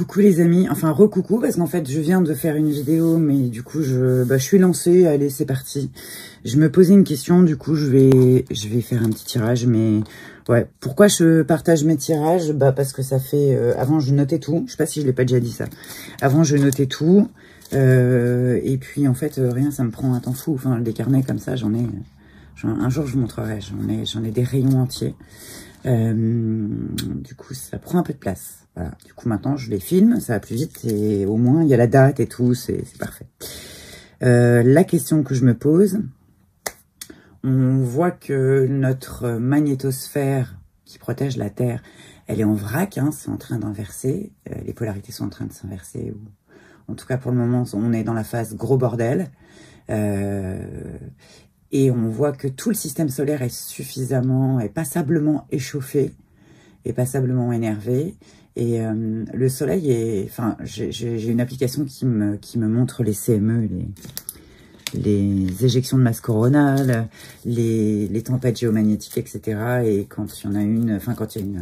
Coucou les amis, enfin recoucou parce qu'en fait je viens de faire une vidéo mais du coup je suis lancée, allez c'est parti. Je me posais une question, du coup je vais faire un petit tirage mais ouais, pourquoi je partage mes tirages? Bah parce que ça fait, avant je notais tout, je sais pas si je l'ai pas déjà dit ça, avant je notais tout et puis en fait rien ça me prend un temps fou, enfin des carnets comme ça un jour je vous montrerai, j'en ai des rayons entiers. Du coup ça prend un peu de place. Voilà. Du coup maintenant je les filme, ça va plus vite et au moins il y a la date et tout, c'est parfait. La question que je me pose, on voit que notre magnétosphère qui protège la Terre, elle est en vrac, hein, c'est en train d'inverser, les polarités sont en train de s'inverser, ou en tout cas pour le moment on est dans la phase gros bordel. Et on voit que tout le système solaire est passablement échauffé, est passablement énervé. Et le soleil est... Enfin, j'ai une application qui me montre les CME, les éjections de masse coronale, les tempêtes géomagnétiques, etc. Et quand il y en a une... Enfin, quand il y a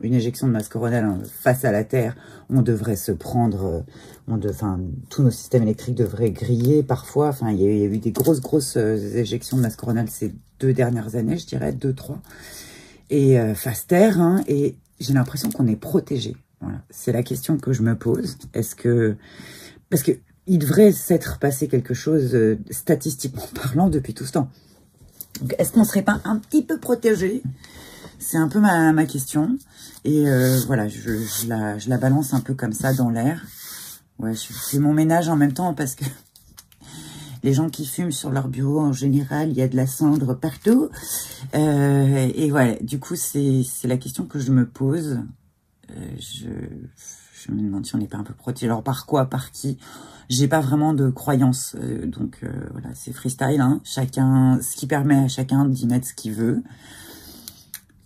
une éjection de masse coronale face à la Terre, on devrait se prendre... Enfin, tous nos systèmes électriques devraient griller parfois. Enfin, il y a eu des grosses éjections de masse coronale ces 2 dernières années, je dirais, 2, 3. Et face Terre, hein, et j'ai l'impression qu'on est protégé. Voilà. C'est la question que je me pose. Est-ce que... Parce que il devrait s'être passé quelque chose, statistiquement parlant, depuis tout ce temps. Donc, est-ce qu'on ne serait pas un petit peu protégé? C'est un peu ma question. Et voilà, je la balance un peu comme ça dans l'air. Ouais, je fais mon ménage en même temps parce que les gens qui fument sur leur bureau, en général, il y a de la cendre partout. Et voilà, du coup, c'est la question que je me pose. Je me demande si on n'est pas un peu protégé. Alors, par quoi, par qui? J'ai pas vraiment de croyance. Donc, voilà, c'est freestyle. Hein. Chacun, ce qui permet à chacun d'y mettre ce qu'il veut.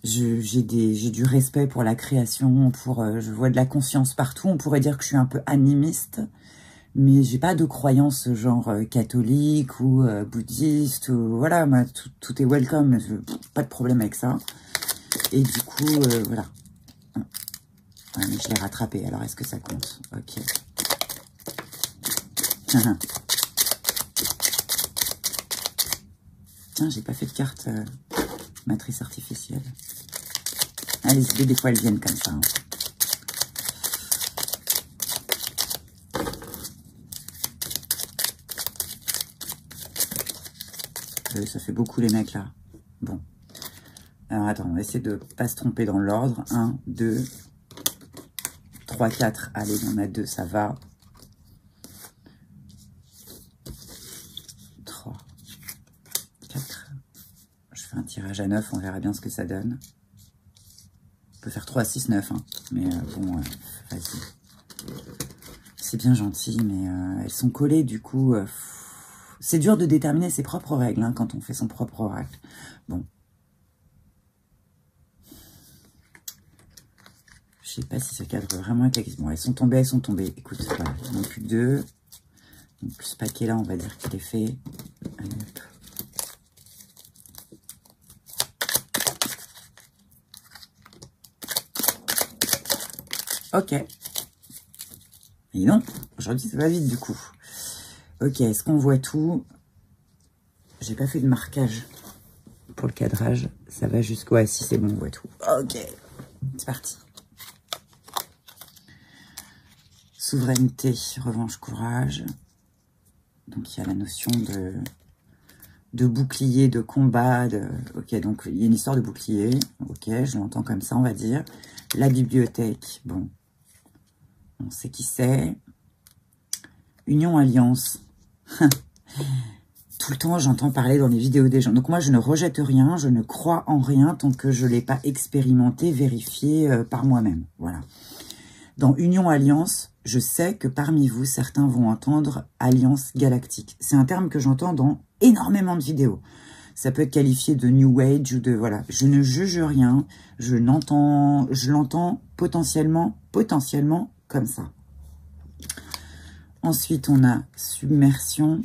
J'ai du respect pour la création, je vois de la conscience partout. On pourrait dire que je suis un peu animiste. Mais j'ai pas de croyance genre catholique ou bouddhiste ou voilà, moi, tout est welcome, pas de problème avec ça. Et du coup, voilà. Ouais, mais je l'ai rattrapé, alors est-ce que ça compte? Ok. Tiens, j'ai pas fait de carte matrice artificielle. Ah, les idées, des fois, elles viennent comme ça. Hein. Ça fait beaucoup les mecs là. Bon. Alors attends, on va essayer de pas se tromper dans l'ordre. 1, 2, 3, 4. Allez, on a 2, ça va. 3, 4. Je fais un tirage à 9, on verra bien ce que ça donne. On peut faire 3, 6, 9. Hein. Mais bon, vas-y. C'est bien gentil, mais elles sont collées du coup... c'est dur de déterminer ses propres règles hein, quand on fait son propre oracle. Bon. Je sais pas si ça cadre vraiment avec la question. Bon, elles sont tombées, elles sont tombées. Écoute, voilà, il n'y en a plus que 2. Donc, ce paquet-là, on va dire qu'il est fait. Allez, hop. Ok. Et non, aujourd'hui, ça va vite du coup. Ok, est-ce qu'on voit tout? J'ai pas fait de marquage pour le cadrage. Ça va jusqu'au... Ouais, si c'est bon, on voit tout. Ok, c'est parti. Souveraineté, revanche, courage. Donc, il y a la notion de bouclier, de combat. Ok, donc, il y a une histoire de bouclier. Ok, je l'entends comme ça, on va dire. La bibliothèque, bon. On sait qui c'est. Union, alliance. Tout le temps, j'entends parler dans les vidéos des gens. Donc, moi, je ne rejette rien, je ne crois en rien tant que je ne l'ai pas expérimenté, vérifié par moi-même. Voilà. Dans Union, alliance, je sais que parmi vous, certains vont entendre alliance galactique. C'est un terme que j'entends dans énormément de vidéos. Ça peut être qualifié de New Age ou de... Voilà. Je ne juge rien, je l'entends potentiellement comme ça. Ensuite, on a submersion.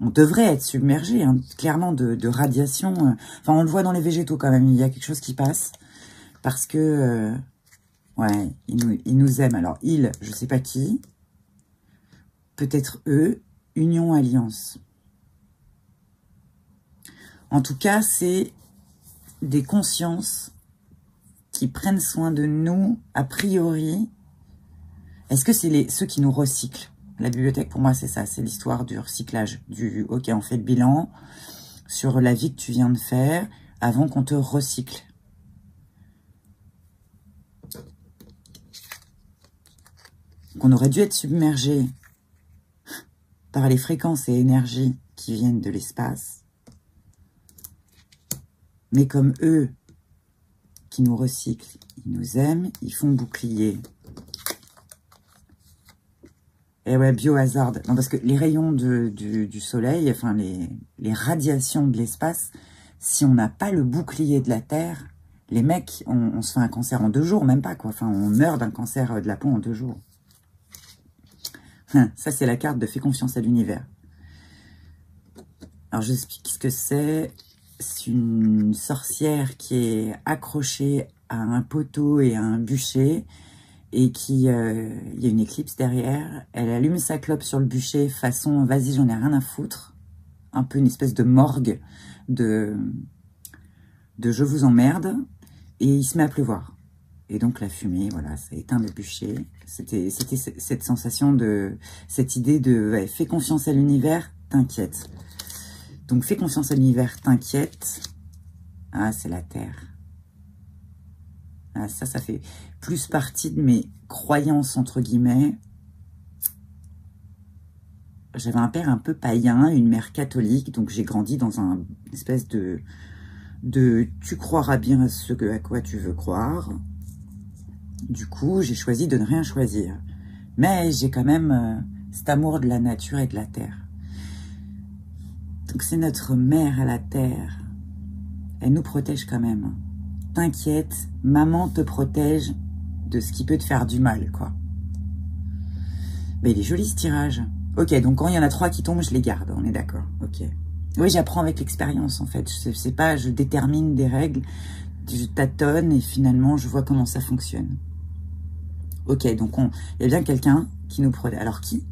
On devrait être submergé, hein, clairement, de radiation. Enfin, on le voit dans les végétaux quand même. Il y a quelque chose qui passe. Parce que Ouais, ils nous aiment. Alors, ils, je sais pas qui. Peut-être eux. Union, alliance. En tout cas, c'est des consciences qui prennent soin de nous, a priori. Est-ce que c'est ceux qui nous recyclent? La bibliothèque, pour moi, c'est ça. C'est l'histoire du recyclage. Ok, on fait le bilan sur la vie que tu viens de faire avant qu'on te recycle. Qu'on aurait dû être submergé par les fréquences et énergies qui viennent de l'espace. Mais comme eux, qui nous recyclent, ils nous aiment, ils font bouclier. Et ouais, biohazard. Non, parce que les rayons du soleil, enfin les radiations de l'espace, si on n'a pas le bouclier de la Terre, les mecs, on se fait un cancer en 2 jours, même pas quoi. Enfin, on meurt d'un cancer de la peau en 2 jours. Ça, c'est la carte de Fais confiance à l'univers. Alors, je vous explique ce que c'est. C'est une sorcière qui est accrochée à un poteau et à un bûcher et qui, il y a une éclipse derrière. Elle allume sa clope sur le bûcher façon, vas-y, j'en ai rien à foutre. Un peu une espèce de morgue de je vous emmerde. Et il se met à pleuvoir. Et donc la fumée, voilà, ça éteint le bûcher. C'était cette sensation de, cette idée de ouais, fais confiance à l'univers, t'inquiète. Donc fais confiance à l'univers, t'inquiète. Ah, c'est la Terre. Ah, ça fait plus partie de mes croyances, entre guillemets. J'avais un père un peu païen, une mère catholique, donc j'ai grandi dans une espèce de tu croiras bien à quoi tu veux croire. Du coup, j'ai choisi de ne rien choisir. Mais j'ai quand même cet amour de la nature et de la terre. Donc c'est notre mère à la terre. Elle nous protège quand même. T'inquiète, maman te protège de ce qui peut te faire du mal, quoi. Mais il est joli ce tirage. Ok, donc quand il y en a 3 qui tombent, je les garde, on est d'accord. Ok. Oui, j'apprends avec l'expérience, en fait. Je sais pas, je détermine des règles, je tâtonne et finalement, je vois comment ça fonctionne. Ok, donc il y a bien quelqu'un qui nous protège. Alors qui?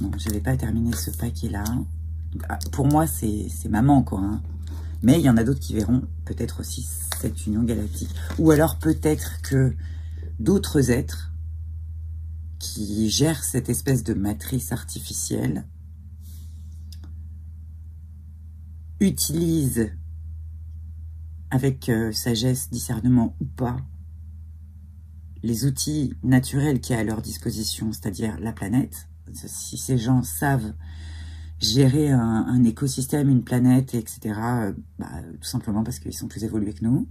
Non, je vais pas terminer ce paquet-là. Pour moi, c'est maman, quoi. Hein. Mais il y en a d'autres qui verront peut-être aussi cette union galactique. Ou alors peut-être que d'autres êtres qui gèrent cette espèce de matrice artificielle utilisent avec sagesse, discernement ou pas, les outils naturels qu'il y a à leur disposition, c'est-à-dire la planète. Si ces gens savent gérer un écosystème, une planète, etc., tout simplement parce qu'ils sont plus évolués que nous.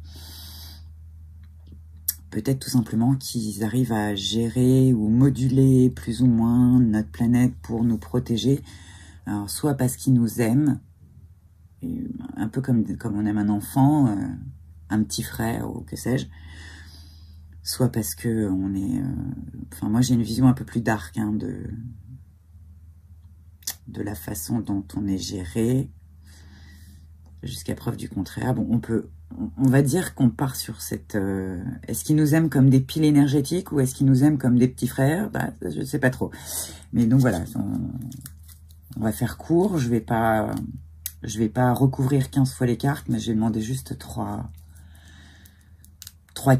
Peut-être tout simplement qu'ils arrivent à gérer ou moduler plus ou moins notre planète pour nous protéger. Alors, soit parce qu'ils nous aiment, un peu comme on aime un enfant, un petit frère ou que sais-je, soit parce que on est... Enfin, moi, j'ai une vision un peu plus dark hein, de la façon dont on est géré, jusqu'à preuve du contraire. Bon, on va dire qu'on part sur cette... est-ce qu'ils nous aiment comme des piles énergétiques ou est-ce qu'ils nous aiment comme des petits frères? Je ne sais pas trop. Mais donc voilà, on va faire court. Je vais pas recouvrir 15 fois les cartes, mais j'ai demandé juste 3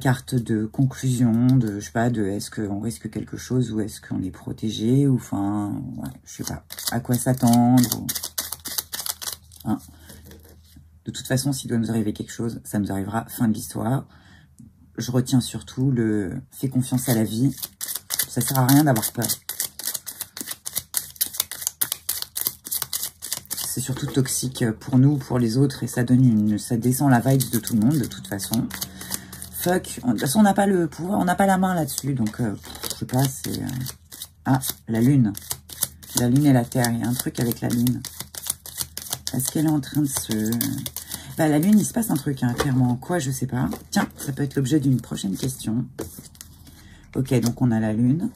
cartes de conclusion, de, je sais pas, de est-ce qu'on risque quelque chose ou est-ce qu'on est protégé, ou enfin, ouais, je sais pas, à quoi s'attendre. Hein. De toute façon, s'il doit nous arriver quelque chose, ça nous arrivera fin de l'histoire. Je retiens surtout le « fais confiance à la vie ». Ça sert à rien d'avoir peur. C'est surtout toxique pour nous, pour les autres, et ça descend la vibe de tout le monde, de toute façon. Fuck, de toute façon, on n'a pas le pouvoir, on n'a pas la main là-dessus, donc, je sais pas, c'est... Ah, la lune. La lune et la terre, il y a un truc avec la lune. Est-ce qu'elle est en train de se... la lune, il se passe un truc, hein, clairement. Quoi, je sais pas. Tiens, ça peut être l'objet d'une prochaine question. Ok, donc on a la lune.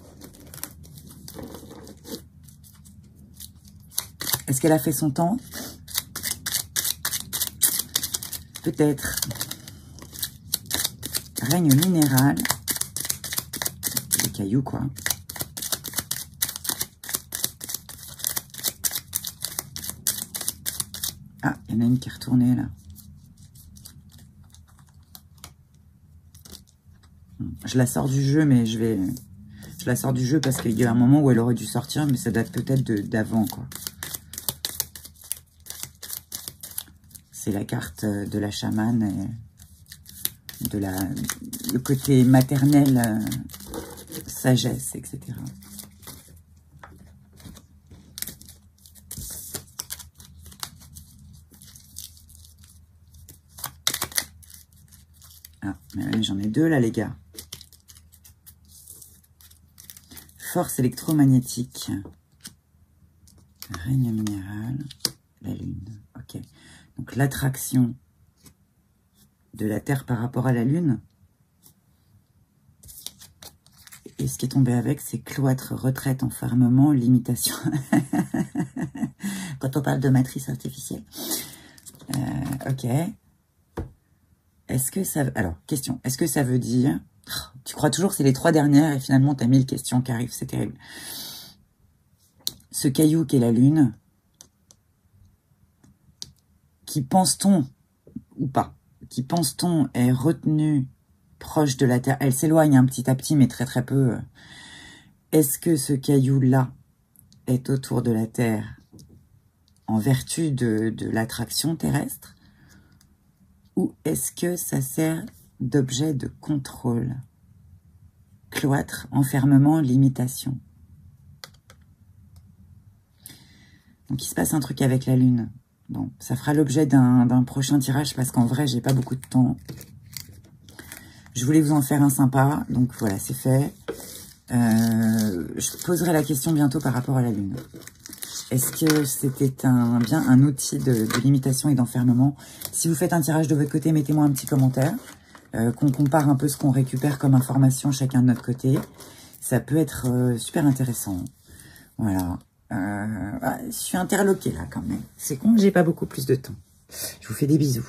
Est-ce qu'elle a fait son temps? Peut-être. Règne minéral. Des cailloux, quoi. Ah, il y en a une qui est retournée, là. Je la sors du jeu, mais je la sors du jeu parce qu'il y a un moment où elle aurait dû sortir, mais ça date peut-être d'avant, quoi. C'est la carte de la chamane et de le côté maternel, sagesse, etc. Ah, mais j'en ai deux là, les gars. Force électromagnétique. Règne minéral. La lune. Ok. Donc l'attraction de la Terre par rapport à la Lune. Et ce qui est tombé avec, c'est cloître, retraite, enfermement, limitation. Quand on parle de matrice artificielle. Ok. Est-ce que ça... Alors, question. Est-ce que ça veut dire... Tu crois toujours que c'est les 3 dernières et finalement tu as 1000 questions qui arrivent. C'est terrible. Ce caillou qui est la Lune, qui pense-t-on, ou pas, qui pense-t-on est retenu proche de la Terre. Elle s'éloigne un petit à petit, mais très très peu. Est-ce que ce caillou-là est autour de la Terre en vertu de l'attraction terrestre? Ou est-ce que ça sert d'objet de contrôle? Cloître, enfermement, limitation. Donc il se passe un truc avec la Lune. Bon, ça fera l'objet d'un prochain tirage parce qu'en vrai, j'ai pas beaucoup de temps. Je voulais vous en faire un sympa, donc voilà, c'est fait. Je poserai la question bientôt par rapport à la Lune. Est-ce que c'était bien un outil de limitation et d'enfermement? Si vous faites un tirage de votre côté, mettez-moi un petit commentaire. Qu'on compare un peu ce qu'on récupère comme information chacun de notre côté. Ça peut être super intéressant. Voilà. Je suis interloquée là quand même. C'est con, j'ai pas beaucoup plus de temps. Je vous fais des bisous.